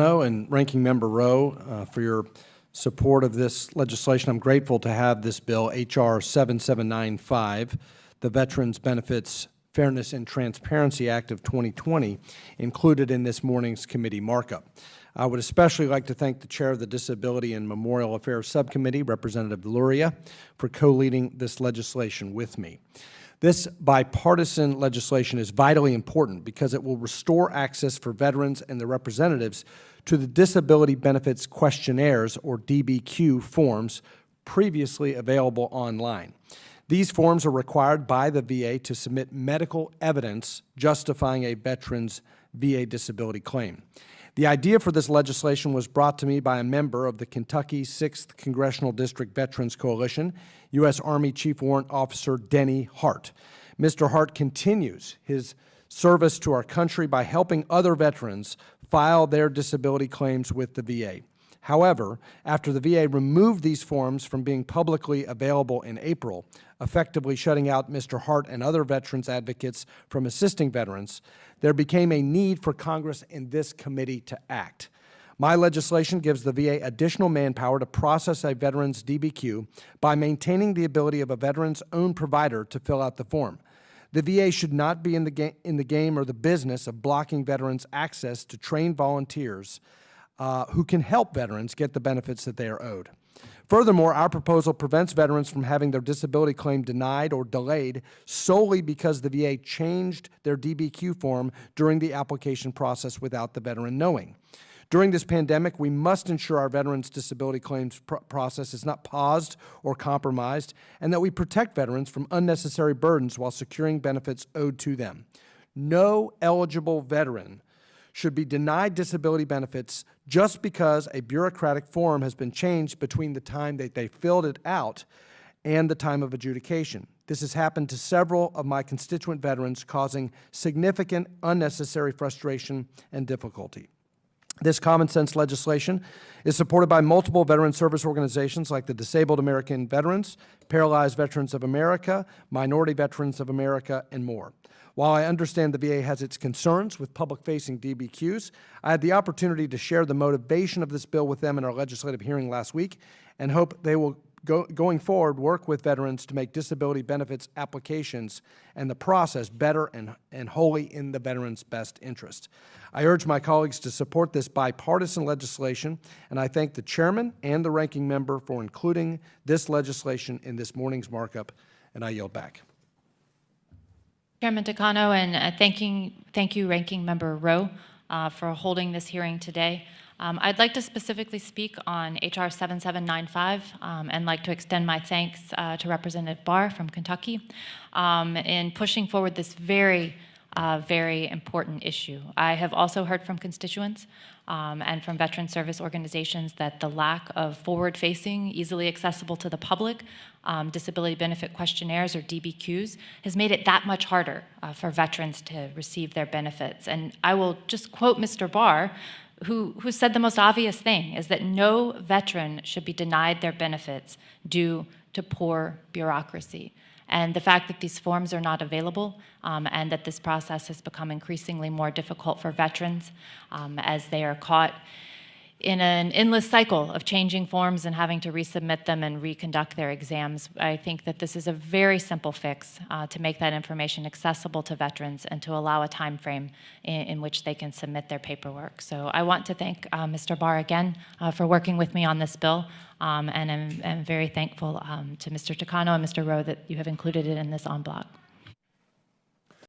And Ranking Member Rowe for your support of this legislation. I'm grateful to have this bill, H.R. 7795, the Veterans Benefits Fairness and Transparency Act of 2020, included in this morning's committee markup. I would especially like to thank the Chair of the Disability and Memorial Affairs Subcommittee, Representative Luria, for co-leading this legislation with me. This bipartisan legislation is vitally important because it will restore access for veterans and their representatives to the Disability Benefits Questionnaires, or DBQ, forms previously available online. These forms are required by the VA to submit medical evidence justifying a veteran's VA disability claim. The idea for this legislation was brought to me by a member of the Kentucky 6th Congressional District Veterans Coalition, U.S. Army Chief Warrant Officer Denny Hart. Mr. Hart continues his service to our country by helping other veterans file their disability claims with the VA. However, after the VA removed these forms from being publicly available in April, effectively shutting out Mr. Hart and other veterans advocates from assisting veterans, there became a need for Congress and this committee to act. My legislation gives the VA additional manpower to process a veteran's DBQ by maintaining the ability of a veteran's own provider to fill out the form. The VA should not be in the game or the business of blocking veterans' access to trained volunteers who can help veterans get the benefits that they are owed. Furthermore, our proposal prevents veterans from having their disability claim denied or delayed solely because the VA changed their DBQ form during the application process without the veteran knowing. During this pandemic, we must ensure our veterans' disability claims process is not paused or compromised, and that we protect veterans from unnecessary burdens while securing benefits owed to them. No eligible veteran should be denied disability benefits just because a bureaucratic form has been changed between the time that they filled it out and the time of adjudication. This has happened to several of my constituent veterans, causing significant unnecessary frustration and difficulty. This common sense legislation is supported by multiple veteran service organizations like the Disabled American Veterans, Paralyzed Veterans of America, Minority Veterans of America, and more. While I understand the VA has its concerns with public-facing DBQs, I had the opportunity to share the motivation of this bill with them in our legislative hearing last week and hope they will, going forward, work with veterans to make disability benefits applications and the process better and wholly in the veterans' best interest. I urge my colleagues to support this bipartisan legislation, and I thank the chairman and the ranking member for including this legislation in this morning's markup, and I yield back. Chairman Takano, and thank you, Ranking Member Rowe, for holding this hearing today. I'd like to specifically speak on H.R. 7795 and like to extend my thanks to Representative Barr from Kentucky in pushing forward this very important issue. I have also heard from constituents and from veteran service organizations that the lack of forward-facing, easily accessible to the public disability benefit questionnaires, or DBQs, has made it that much harder for veterans to receive their benefits. And I will just quote Mr. Barr, who said the most obvious thing, is that no veteran should be denied their benefits due to poor bureaucracy. And the fact that these forms are not available and that this process has become increasingly more difficult for veterans as they are caught in an endless cycle of changing forms and having to resubmit them and reconduct their exams. I think that this is a very simple fix to make that information accessible to veterans and to allow a time frame in which they can submit their paperwork. So I want to thank Mr. Barr again for working with me on this bill, and I'm very thankful to Mr. Takano and Mr. Rowe that you have included it in this en bloc.